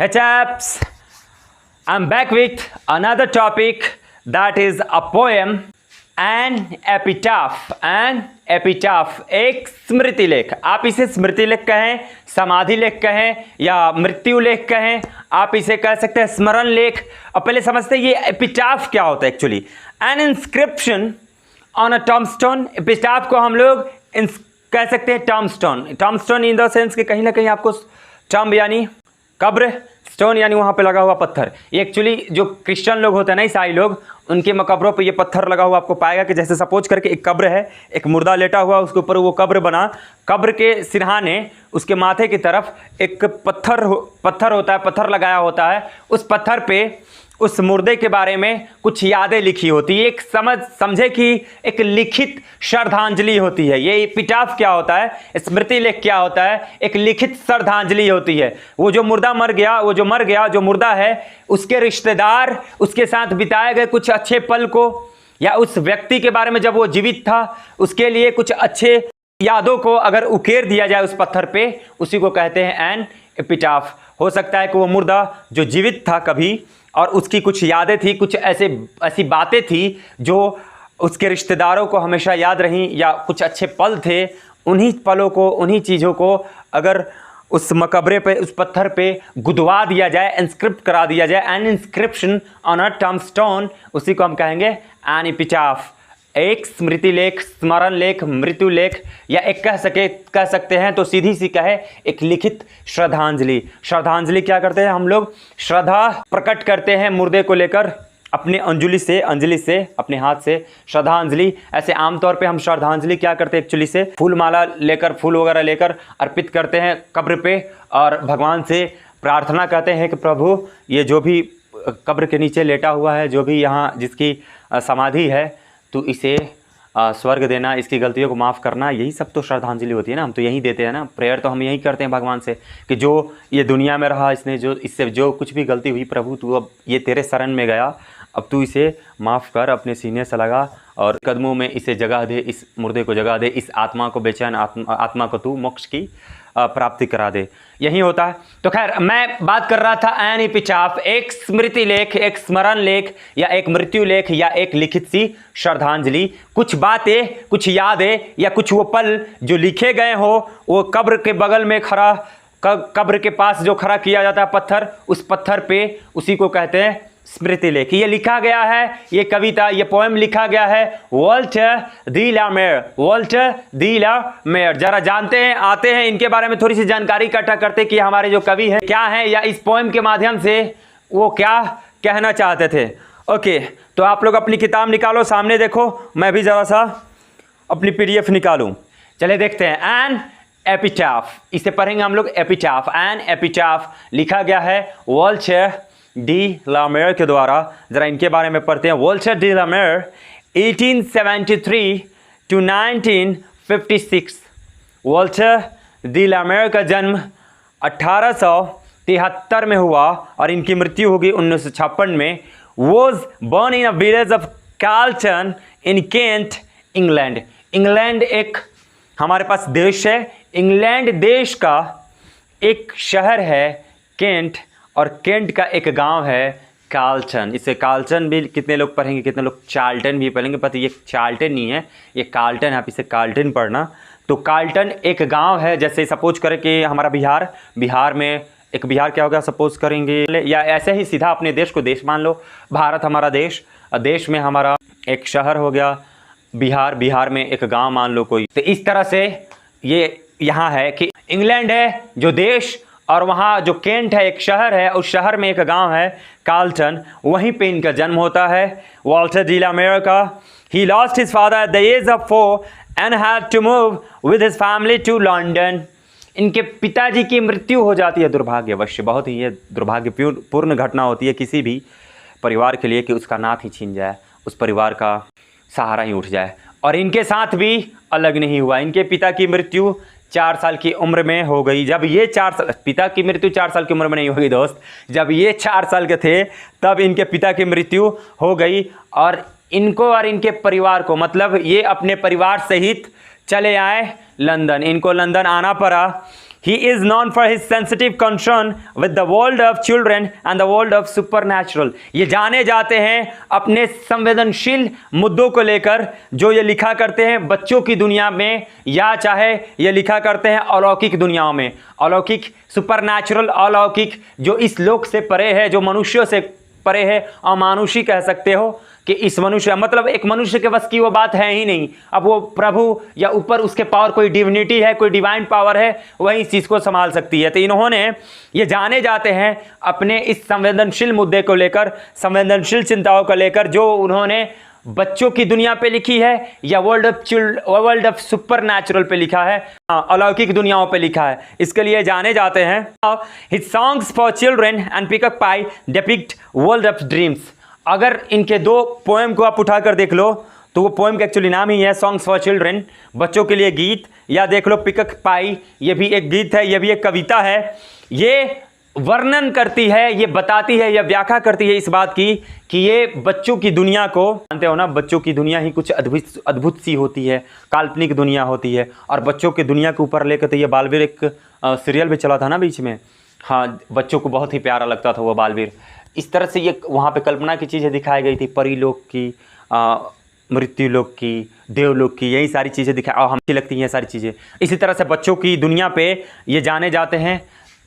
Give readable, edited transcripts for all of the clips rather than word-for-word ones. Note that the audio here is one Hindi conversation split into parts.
Hey chaps, I'm back with another topic that is a poem and epitaph. And epitaph एक स्मृति लेख, आप इसे स्मृति लेख कहें, समाधि लेख कहें या मृत्यु लेख कहें, आप इसे कह सकते हैं स्मरण लेख। अब पहले समझते हैं ये एपिटाफ क्या होता है actually. An inscription on a tombstone, epitaph को हम लोग कह सकते हैं टॉम्बस्टोन। टॉम्बस्टोन इन द सेंस कि कहीं ना कहीं आपको टॉम्ब यानी कब्र, स्टोन यानी वहाँ पे लगा हुआ पत्थर। ये एक्चुअली जो क्रिश्चियन लोग होते हैं ना, ईसाई लोग, उनके मकबरों पे ये पत्थर लगा हुआ आपको पाएगा कि जैसे सपोज करके एक कब्र है, एक मुर्दा लेटा हुआ, उसके ऊपर वो कब्र बना, कब्र के सिरहाने उसके माथे की तरफ एक पत्थर होता है, पत्थर लगाया होता है। उस पत्थर पे उस मुर्दे के बारे में कुछ यादें लिखी होती है। एक समझे कि एक लिखित श्रद्धांजलि होती है। ये एपिटाफ क्या होता है, स्मृति लेख क्या होता है, एक लिखित श्रद्धांजलि होती है। वो जो मुर्दा मर गया, जो मुर्दा है, उसके रिश्तेदार उसके साथ बिताए गए कुछ अच्छे पल को, या उस व्यक्ति के बारे में जब वो जीवित था उसके लिए कुछ अच्छे यादों को अगर उकेर दिया जाए उस पत्थर पे, उसी को कहते हैं एन एपिटाफ। हो सकता है कि वो मुर्दा जो जीवित था कभी और उसकी कुछ यादें थी, कुछ ऐसी बातें थी जो उसके रिश्तेदारों को हमेशा याद रहीं, या कुछ अच्छे पल थे, उन्हीं पलों को, उन्हीं चीज़ों को अगर उस मकबरे पे, उस पत्थर पे गुदवा दिया जाए, इंस्क्रिप्ट करा दिया जाए, एन इंस्क्रिप्शन ऑन अ टॉम्बस्टोन, उसी को हम कहेंगे एन एपिटाफ। एक स्मृति लेख, स्मरण लेख, मृत्यु लेख, या एक कह सकते हैं तो सीधी सी कहे एक लिखित श्रद्धांजलि। श्रद्धांजलि क्या करते हैं हम लोग? श्रद्धा प्रकट करते हैं मुर्दे को लेकर अपने अंजलि से अपने हाथ से श्रद्धांजलि। ऐसे आमतौर पे हम श्रद्धांजलि क्या करते हैं एक्चुअली से फूल माला लेकर, फूल वगैरह लेकर अर्पित करते हैं कब्र पे, और भगवान से प्रार्थना करते हैं कि प्रभु ये जो भी कब्र के नीचे लेटा हुआ है, जो भी यहाँ जिसकी समाधि है, तो इसे स्वर्ग देना, इसकी गलतियों को माफ़ करना। यही सब तो श्रद्धांजलि होती है ना, हम तो यही देते हैं ना। प्रेयर तो हम यही करते हैं भगवान से कि जो ये दुनिया में रहा, इससे जो कुछ भी गलती हुई, प्रभु तू अब ये तेरे शरण में गया, अब तू इसे माफ़ कर, अपने सीने से लगा और कदमों में इसे जगह दे, इस मुर्दे को जगह दे, इस आत्मा को, बेचैन आत्मा को तू मोक्ष की प्राप्ति करा दे। यही होता है। तो खैर, मैं बात कर रहा था एन एपिटाफ, एक स्मृति लेख, एक स्मरण लेख, या एक मृत्यु लेख, या एक लिखित सी श्रद्धांजलि। कुछ बातें, कुछ यादें, या कुछ वो पल जो लिखे गए हो, वो कब्र के बगल में खड़ा, कब्र के पास जो खड़ा किया जाता है पत्थर, उस पत्थर पे, उसी को कहते हैं स्मृति लेख। ये लिखा गया है, ये कविता, ये पोएम लिखा गया है वॉल्टर डी ला मेयर। जरा जानते हैं, आते हैं इनके बारे में थोड़ी सी जानकारी इकट्ठा करते कि हमारे जो कवि हैं क्या हैं, या इस पोएम के माध्यम से वो क्या कहना चाहते थे। ओके, तो आप लोग अपनी किताब निकालो, सामने देखो, मैं भी जरा सा अपनी PDF निकालूं। चले देखते हैं एन एपिटाफ, इसे पढ़ेंगे हम लोग एपिटाफ। एन एपिटाफ लिखा गया है वॉल्टर डी ला मेयर के द्वारा। जरा इनके बारे में पढ़ते हैं। Walter de la Mare 1873 to 1956। Walter de la Mare का जन्म 1873 में हुआ और इनकी मृत्यु होगी 1956 में। Was born in a village of Carlton in Kent, England. England एक हमारे पास देश है, इंग्लैंड देश का एक शहर है केंट, और केंट का एक गांव है कार्लटन। इसे कार्लटन भी कितने लोग पढ़ेंगे, कितने लोग चार्ल्टन भी पढ़ेंगे, पता ये चार्ल्टन नहीं है, ये कार्लटन है, आप इसे कार्लटन पढ़ना। तो कार्लटन एक गांव है, जैसे सपोज करें कि हमारा बिहार में एक बिहार क्या होगा, सपोज करेंगे, या ऐसे ही सीधा अपने देश को देश मान लो, भारत हमारा देश, देश में हमारा एक शहर हो गया बिहार में एक गाँव मान लो कोई। तो इस तरह से ये यहाँ है कि इंग्लैंड है जो देश, और वहाँ जो केंट है एक शहर है, उस शहर में एक गांव है कार्लटन, वहीं पे इनका जन्म होता है वॉल्टर डी ला मेयर का। He lost his father at the age of 4 and had to move with his family to London. इनके पिताजी की मृत्यु हो जाती है दुर्भाग्यवश, बहुत ही ये दुर्भाग्यपूर्ण घटना होती है किसी भी परिवार के लिए कि उसका नाथ ही छीन जाए, उस परिवार का सहारा ही उठ जाए। और इनके साथ भी अलग नहीं हुआ। इनके पिता की मृत्यु 4 साल की उम्र में हो गई। जब ये 4 साल, पिता की मृत्यु 4 साल की उम्र में नहीं होगी दोस्त, जब ये 4 साल के थे तब इनके पिता की मृत्यु हो गई, और इनको और इनके परिवार को, मतलब ये अपने परिवार सहित चले आए लंदन। इनको लंदन आना पड़ा He is known for his sensitive concern with the world of children and the world of supernatural. ये जाने जाते हैं अपने संवेदनशील मुद्दों को लेकर, जो ये लिखा करते हैं बच्चों की दुनिया में, या चाहे ये लिखा करते हैं अलौकिक दुनियाओं में। अलौकिक, सुपरनैचुरल, अलौकिक, जो इस लोक से परे है, जो मनुष्यों से परे है, अमानुषी कह सकते हो कि इस मनुष्य, मतलब एक मनुष्य के बस की वो बात है ही नहीं। अब वो प्रभु या ऊपर उसके पावर, कोई डिविनिटी है, कोई डिवाइन पावर है, वही इस चीज़ को संभाल सकती है। तो इन्होंने ये जाने जाते हैं अपने इस संवेदनशील मुद्दे को लेकर, संवेदनशील चिंताओं को लेकर, जो उन्होंने बच्चों की दुनिया पे लिखी है या वर्ल्ड ऑफ सुपर नेचुरल पे लिखा है, अलौकिक दुनियाओं पे लिखा है, इसके लिए जाने जाते हैं। His songs for children and pickup pi depict world of dreams. अगर इनके दो पोएम को आप उठाकर देख लो तो वो पोएम का एक्चुअली नाम ही है सॉन्ग्स फॉर चिल्ड्रन, बच्चों के लिए गीत, या देख लो पिकअप पाई, ये भी एक गीत है, ये भी एक कविता है। ये वर्णन करती है, ये बताती है या व्याख्या करती है इस बात की कि ये बच्चों की दुनिया को, जानते हो ना, बच्चों की दुनिया ही कुछ अद्भुत सी होती है, काल्पनिक दुनिया होती है। और बच्चों की दुनिया के ऊपर लेकर तो ये बालवीर एक सीरियल भी चला था ना बीच में, हाँ, बच्चों को बहुत ही प्यारा लगता था वो बालवीर। इस तरह से ये वहाँ पे कल्पना की चीज़ें दिखाई गई थी, परीलोक की, मृत्युलोक की, देवलोक की, यही सारी चीज़ें दिखा, और हमको लगती हैं सारी चीज़ें। इसी तरह से बच्चों की दुनिया पे ये जाने जाते हैं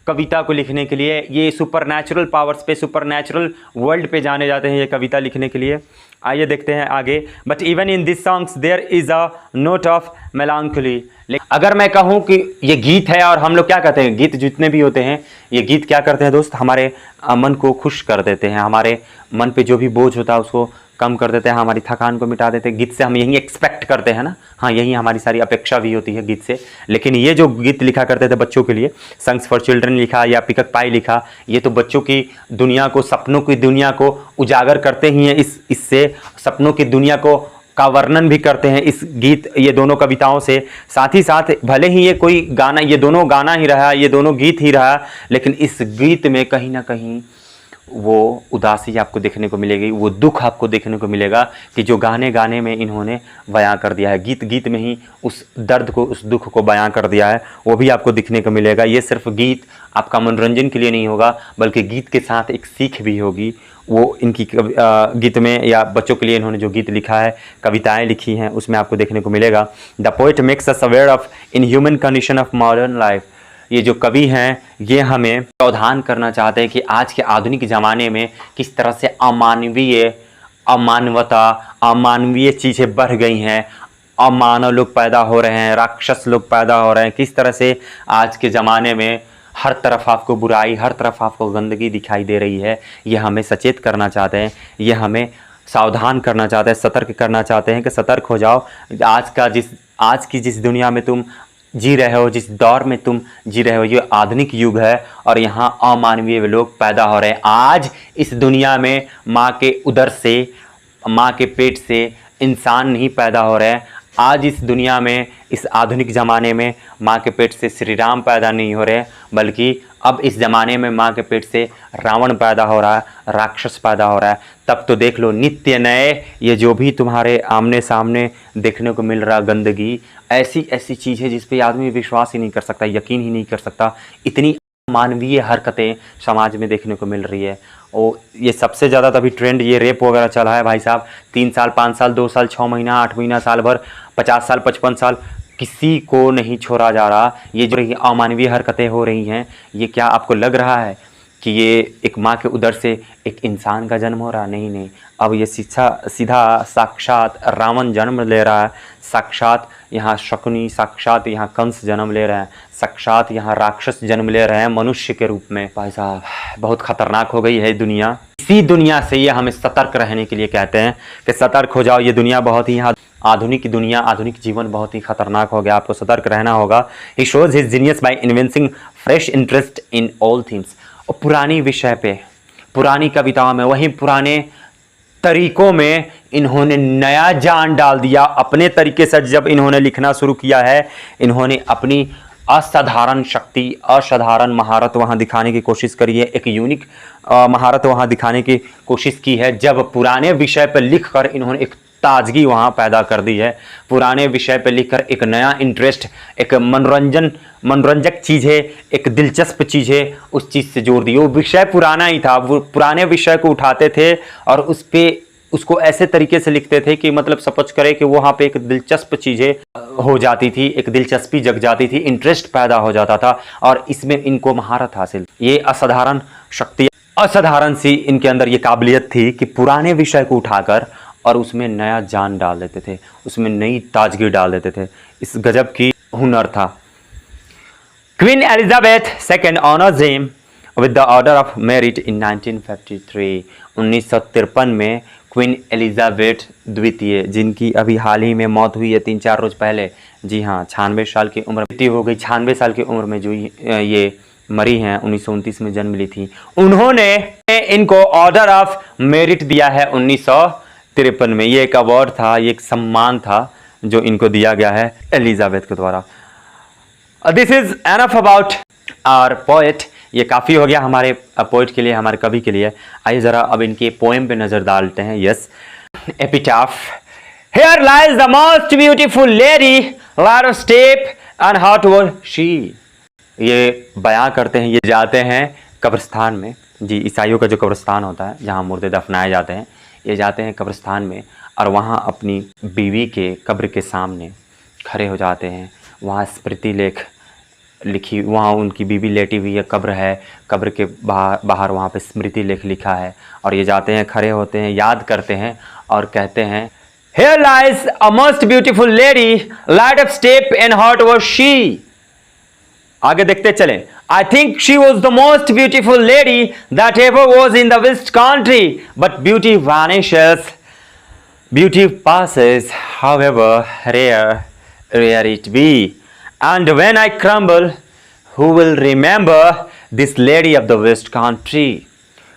कविता को लिखने के लिए, ये सुपरनैचुरल पावर्स पे, सुपरनैचुरल वर्ल्ड पे जाने जाते हैं ये कविता लिखने के लिए। आइए देखते हैं आगे। But even in this songs there is a note of melancholy. अगर मैं कहूँ कि ये गीत है, और हम लोग क्या कहते हैं, गीत जितने भी होते हैं, ये गीत क्या करते हैं दोस्त, हमारे मन को खुश कर देते हैं, हमारे मन पे जो भी बोझ होता है उसको कम कर देते हैं, हमारी थकान को मिटा देते हैं। गीत से हम यही एक्सपेक्ट करते हैं ना, हाँ, यही हमारी सारी अपेक्षा भी होती है गीत से। लेकिन ये जो गीत लिखा करते थे बच्चों के लिए, सॉन्ग्स फॉर चिल्ड्रन लिखा या पिकअप पाई लिखा, ये तो बच्चों की दुनिया को, सपनों की दुनिया को उजागर करते ही हैं। इससे सपनों की दुनिया को का वर्णन भी करते हैं इस गीत, ये दोनों कविताओं से। साथ ही साथ भले ही ये कोई गाना, ये दोनों गाना ही रहा, ये दोनों गीत ही रहा, लेकिन इस गीत में कहीं ना कहीं वो उदासी आपको देखने को मिलेगी, वो दुख आपको देखने को मिलेगा कि जो गाने गाने में इन्होंने बयां कर दिया है, गीत गीत में ही उस दर्द को, उस दुख को बयां कर दिया है, वो भी आपको दिखने को मिलेगा। ये सिर्फ गीत आपका मनोरंजन के लिए नहीं होगा, बल्कि गीत के साथ एक सीख भी होगी। वो इनकी गीत में या बच्चों के लिए इन्होंने जो गीत लिखा है, कविताएं लिखी हैं, उसमें आपको देखने को मिलेगा। The poet makes us aware of in human condition of modern life. ये जो कवि हैं ये हमें सावधान करना चाहते हैं कि आज के आधुनिक ज़माने में किस तरह से अमानवीय चीज़ें बढ़ गई हैं, अमानव लोग पैदा हो रहे हैं, राक्षस लोग पैदा हो रहे हैं, किस तरह से आज के ज़माने में हर तरफ आपको बुराई, हर तरफ आपको गंदगी दिखाई दे रही है। ये हमें सचेत करना चाहते हैं, ये हमें सावधान करना चाहते हैं, सतर्क करना चाहते हैं कि सतर्क हो जाओ। आज की जिस दुनिया में तुम जी रहे हो, जिस दौर में तुम जी रहे हो, ये आधुनिक युग है और यहाँ अमानवीय लोग पैदा हो रहे हैं। आज इस दुनिया में माँ के उदर से, माँ के पेट से इंसान नहीं पैदा हो रहे हैं। आज इस दुनिया में, इस आधुनिक ज़माने में माँ के पेट से श्री राम पैदा नहीं हो रहे, बल्कि अब इस ज़माने में माँ के पेट से रावण पैदा हो रहा है, राक्षस पैदा हो रहा है। तब तो देख लो, नित्य नए ये जो भी तुम्हारे आमने सामने देखने को मिल रहा गंदगी, ऐसी ऐसी चीज़ें जिस पे आदमी विश्वास ही नहीं कर सकता, यकीन ही नहीं कर सकता। इतनी मानवीय हरकतें समाज में देखने को मिल रही है। और ये सबसे ज़्यादा तभी ट्रेंड ये रेप वगैरह चला है भाई साहब। 3 साल, 5 साल, 2 साल, 6 महीना, 8 महीना, साल भर, 50 साल, 55 साल, किसी को नहीं छोड़ा जा रहा। ये जो अमानवीय हरकतें हो रही हैं, ये क्या आपको लग रहा है कि ये एक माँ के उदर से एक इंसान का जन्म हो रहा? नहीं नहीं, अब ये सीधा साक्षात रावण जन्म ले रहा है, साक्षात यहाँ शकुनी, साक्षात यहाँ कंस जन्म ले रहे हैं, साक्षात यहाँ राक्षस जन्म ले रहे हैं मनुष्य के रूप में। भाई साहब, बहुत खतरनाक हो गई है दुनिया। इसी दुनिया से ये हमें सतर्क रहने के लिए कहते हैं कि सतर्क हो जाओ। ये दुनिया बहुत ही, यहाँ आधुनिक दुनिया, आधुनिक जीवन बहुत ही खतरनाक हो गया, आपको सतर्क रहना होगा। He shows his genius by investing fresh interest in all things. और पुरानी विषय पे, पुरानी कविताओं में, वहीं पुराने तरीकों में इन्होंने नया जान डाल दिया। अपने तरीके से जब इन्होंने लिखना शुरू किया है, इन्होंने अपनी असाधारण शक्ति, असाधारण महारत वहाँ दिखाने की कोशिश करी है, एक यूनिक महारत वहाँ दिखाने की कोशिश की है। जब पुराने विषय पर लिखकर इन्होंने एक ताजगी वहाँ पैदा कर दी है। पुराने विषय पे लिखकर एक नया इंटरेस्ट, एक मनोरंजक चीज़ है, एक दिलचस्प चीज़ है, उस चीज़ से जोड़ दी। वो विषय पुराना ही था, वो पुराने विषय को उठाते थे और उसको ऐसे तरीके से लिखते थे कि मतलब सपोज करें कि वहाँ पे एक दिलचस्प चीज़ें हो जाती थी, एक दिलचस्पी जग जाती थी, इंटरेस्ट पैदा हो जाता था और इसमें इनको महारत हासिल। ये असाधारण शक्ति, असाधारण सी इनके अंदर ये काबिलियत थी कि पुराने विषय को उठाकर और उसमें नया जान डाल देते थे, उसमें नई ताजगी डाल देते थे। इस गजब की हुनर था। Queen Elizabeth second honours him with the order of merit in 1953। 1953 में क्वीन एलिजाबेथ द्वितीय, जिनकी अभी हाल ही में मौत हुई है 3-4 रोज पहले, जी हाँ, 96 साल की उम्र बीती हो गई। 96 साल की उम्र में जो ये मरी हैं, 1929 में जन्म ली थी। उन्होंने इनको ऑर्डर ऑफ मेरिट दिया है 1953 में। ये एक अवार्ड था, ये एक सम्मान था जो इनको दिया गया है एलिजाबेथ के द्वारा। This is enough about our poet. ये काफ़ी हो गया हमारे पोएट के लिए, हमारे कवि के लिए। आइए ज़रा अब इनके पोएम पे नज़र डालते हैं। Yes, epitaph. Here lies the most beautiful lady, lot of step and heart was she। ये बयां करते हैं, ये जाते हैं कब्रिस्तान में। जी, ईसाइयों का जो कब्रिस्तान होता है जहाँ मुर्दे दफनाए जाते हैं, ये जाते हैं कब्रिस्तान में और वहाँ अपनी बीवी के कब्र के सामने खड़े हो जाते हैं। वहाँ स्मृति लेख लिखी, वहाँ उनकी बीवी लेटी हुई है, कब्र है, कब्र के बाहर वहाँ पे स्मृति लेख लिखा है और ये जाते हैं, खड़े होते हैं, याद करते हैं और कहते हैं Here lies a most beautiful lady, light of step and heart was she। आगे देखते चलें। I think she was the most beautiful lady that ever was in the West Country, but beauty vanishes, beauty passes, however rare it be, and when I crumble, who will remember this lady of the West Country।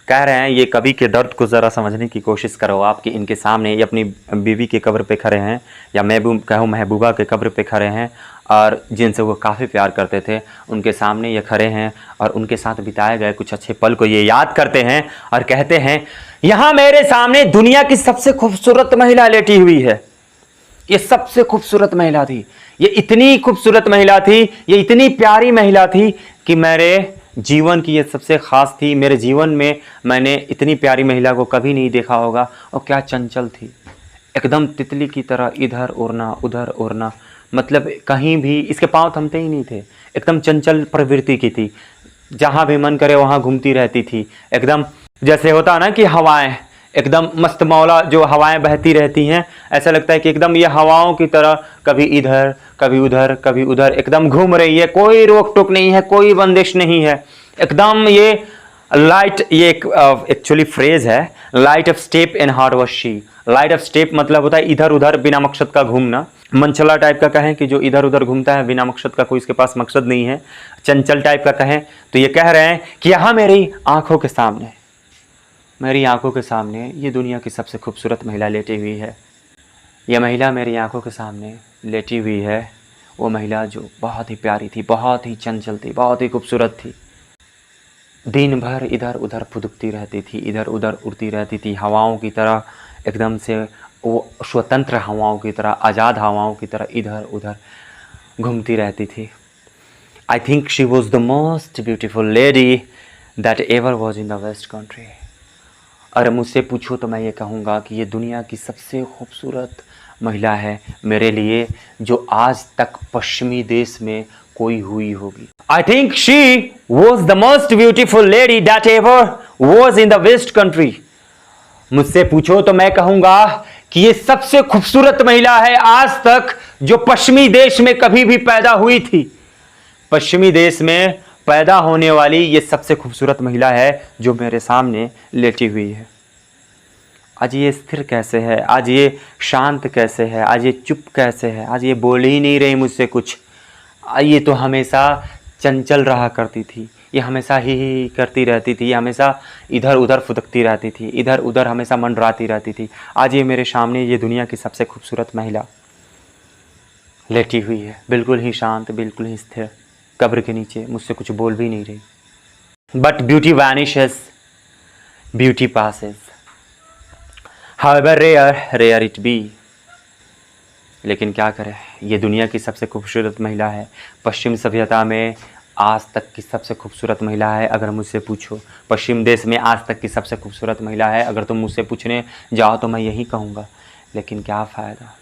कह रहे हैं ये कवि के दर्द को ज़रा समझने की कोशिश करो आप कि इनके सामने ये अपनी बीवी के कब्र पे खड़े हैं, या महबूबा के कब्र पे खड़े हैं और जिनसे वो काफ़ी प्यार करते थे, उनके सामने ये खड़े हैं और उनके साथ बिताए गए कुछ अच्छे पल को ये याद करते हैं और कहते हैं यहाँ मेरे सामने दुनिया की सबसे खूबसूरत महिला लेटी हुई है। ये सबसे खूबसूरत महिला थी, ये इतनी खूबसूरत महिला थी, ये इतनी प्यारी महिला थी कि मेरे जीवन की ये सबसे ख़ास थी। मेरे जीवन में मैंने इतनी प्यारी महिला को कभी नहीं देखा होगा। और क्या चंचल थी, एकदम तितली की तरह इधर उड़ना उधर उड़ना, मतलब कहीं भी इसके पांव थमते ही नहीं थे। एकदम चंचल प्रवृत्ति की थी, जहाँ भी मन करे वहाँ घूमती रहती थी। एकदम जैसे होता है ना कि हवाएं, एकदम मस्त मौला जो हवाएं बहती रहती हैं, ऐसा लगता है कि एकदम ये हवाओं की तरह कभी इधर कभी उधर कभी उधर एकदम घूम रही है। कोई रोक टोक नहीं है, कोई बंदिश नहीं है। एकदम ये लाइट, ये एक्चुअली फ्रेज है, light of step and heart was she. Light of step मतलब होता है इधर उधर बिना मकसद का घूमना। मनचला टाइप का कहें कि जो इधर उधर घूमता है बिना मकसद का, कोई इसके पास मकसद नहीं है। चंचल टाइप का कहें तो ये कह रहे हैं कि यहाँ मेरी आंखों के सामने, मेरी आंखों के सामने ये दुनिया की सबसे खूबसूरत महिला लेटी हुई है। यह महिला मेरी आंखों के सामने लेटी हुई है, वो महिला जो बहुत ही प्यारी थी, बहुत ही चंचल थी, बहुत ही खूबसूरत थी। दिन भर इधर उधर फुदकती रहती थी, इधर उधर उड़ती रहती थी, हवाओं की तरह, एकदम से वो स्वतंत्र हवाओं की तरह, आज़ाद हवाओं की तरह इधर उधर घूमती रहती थी। I think she was the most beautiful lady that ever was in the west country. अगर मुझसे पूछो तो मैं ये कहूँगा कि ये दुनिया की सबसे खूबसूरत महिला है मेरे लिए, जो आज तक पश्चिमी देश में कोई हुई होगी। I think she was the most beautiful lady that ever was in the west country. मुझसे पूछो तो मैं कहूँगा कि ये सबसे खूबसूरत महिला है आज तक जो पश्चिमी देश में कभी भी पैदा हुई थी। पश्चिमी देश में पैदा होने वाली ये सबसे खूबसूरत महिला है जो मेरे सामने लेटी हुई है। आज ये स्थिर कैसे है, आज ये शांत कैसे है, आज ये चुप कैसे है, आज ये बोल ही नहीं रही मुझसे कुछ। ये तो हमेशा चंचल रहा करती थी, ये हमेशा ही करती रहती थी, ये हमेशा इधर उधर फुदकती रहती थी, इधर उधर हमेशा मंडराती रहती थी। आज ये मेरे सामने ये दुनिया की सबसे खूबसूरत महिला लेटी हुई है, बिल्कुल ही शांत, बिल्कुल ही स्थिर, कब्र के नीचे, मुझसे कुछ बोल भी नहीं रही। But beauty vanishes, beauty passes, however rare it be. लेकिन क्या करें, ये दुनिया की सबसे खूबसूरत महिला है, पश्चिम सभ्यता में आज तक की सबसे खूबसूरत महिला है। अगर मुझसे पूछो, पश्चिम देश में आज तक की सबसे खूबसूरत महिला है, अगर तुम मुझसे पूछने जाओ तो मैं यही कहूँगा। लेकिन क्या फ़ायदा,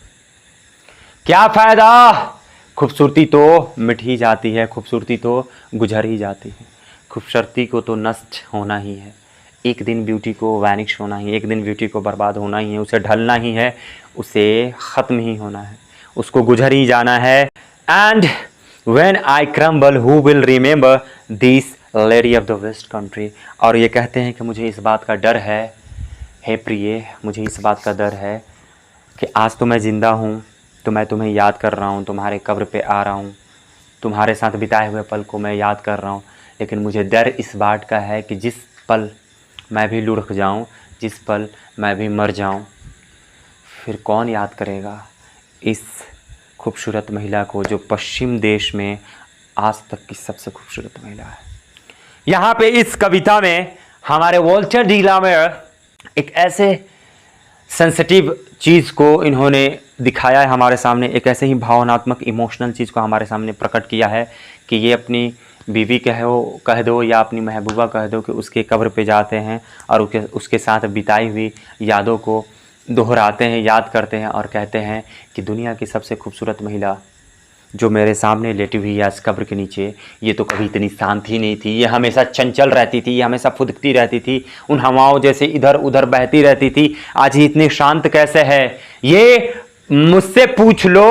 क्या फ़ायदा, खूबसूरती तो मिट ही जाती है, खूबसूरती तो गुजर ही जाती है। खूबसूरती को तो नष्ट होना ही है, एक दिन ब्यूटी को वैनिश होना ही, एक दिन ब्यूटी को बर्बाद होना ही है, उसे ढलना ही है, उसे ख़त्म ही होना है, उसको गुजर ही जाना है। And when I crumble who will remember this lady of the west country. और ये कहते हैं कि मुझे इस बात का डर है, हे प्रिय, मुझे इस बात का डर है कि आज तो मैं ज़िंदा हूँ, तो मैं तुम्हें याद कर रहा हूँ, तुम्हारे कब्र पे आ रहा हूँ, तुम्हारे साथ बिताए हुए पल को मैं याद कर रहा हूँ। लेकिन मुझे डर इस बात का है कि जिस पल मैं भी लुढ़क जाऊँ, जिस पल मैं भी मर जाऊँ, फिर कौन याद करेगा इस खूबसूरत महिला को जो पश्चिम देश में आज तक की सबसे खूबसूरत महिला है। यहाँ पे इस कविता में हमारे वॉल्टर डी ला मायर एक ऐसे सेंसिटिव चीज़ को इन्होंने दिखाया है हमारे सामने, एक ऐसे ही भावनात्मक इमोशनल चीज़ को हमारे सामने प्रकट किया है कि ये अपनी बीवी कह दो या अपनी महबूबा कह दो कि उसके कब्र पे जाते हैं और उसके साथ बिताई हुई यादों को दोहराते हैं, याद करते हैं और कहते हैं कि दुनिया की सबसे खूबसूरत महिला जो मेरे सामने लेटी हुई है इस कब्र के नीचे, ये तो कभी इतनी शांत ही नहीं थी, ये हमेशा चंचल रहती थी, ये हमेशा फुदकती रहती थी, उन हवाओं जैसे इधर उधर बहती रहती थी, आज ही इतनी शांत कैसे है। ये मुझसे पूछ लो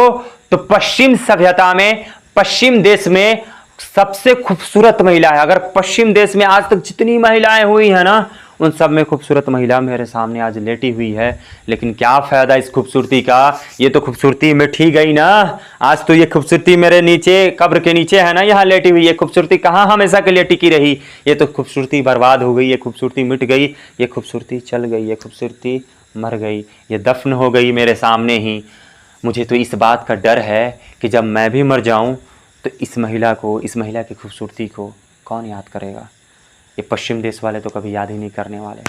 तो पश्चिम सभ्यता में, पश्चिम देश में सबसे खूबसूरत महिला है। अगर पश्चिम देश में आज तक जितनी महिलाएं हुई हैं ना, उन सब में खूबसूरत महिला मेरे सामने आज लेटी हुई है। लेकिन क्या फ़ायदा इस खूबसूरती का, ये तो खूबसूरती मिट ही गई ना। आज तो ये खूबसूरती मेरे नीचे कब्र के नीचे है ना, यहाँ लेटी हुई। ये खूबसूरती कहाँ हमेशा के लिए टिकी रही, ये तो खूबसूरती बर्बाद हो गई, ये खूबसूरती मिट गई, ये खूबसूरती चल गई, ये खूबसूरती मर गई, ये दफन हो गई मेरे सामने ही। मुझे तो इस बात का डर है कि जब मैं भी मर जाऊँ तो इस महिला की खूबसूरती को कौन याद करेगा। ये पश्चिम देश वाले तो कभी याद ही नहीं करने वाले।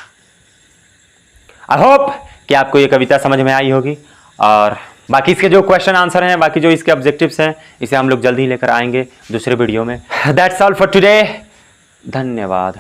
आई होप कि आपको ये कविता समझ में आई होगी और बाकी इसके जो क्वेश्चन आंसर हैं, बाकी जो इसके ऑब्जेक्टिव्स हैं, इसे हम लोग जल्दी ही लेकर आएंगे दूसरे वीडियो में। That's all for today. धन्यवाद।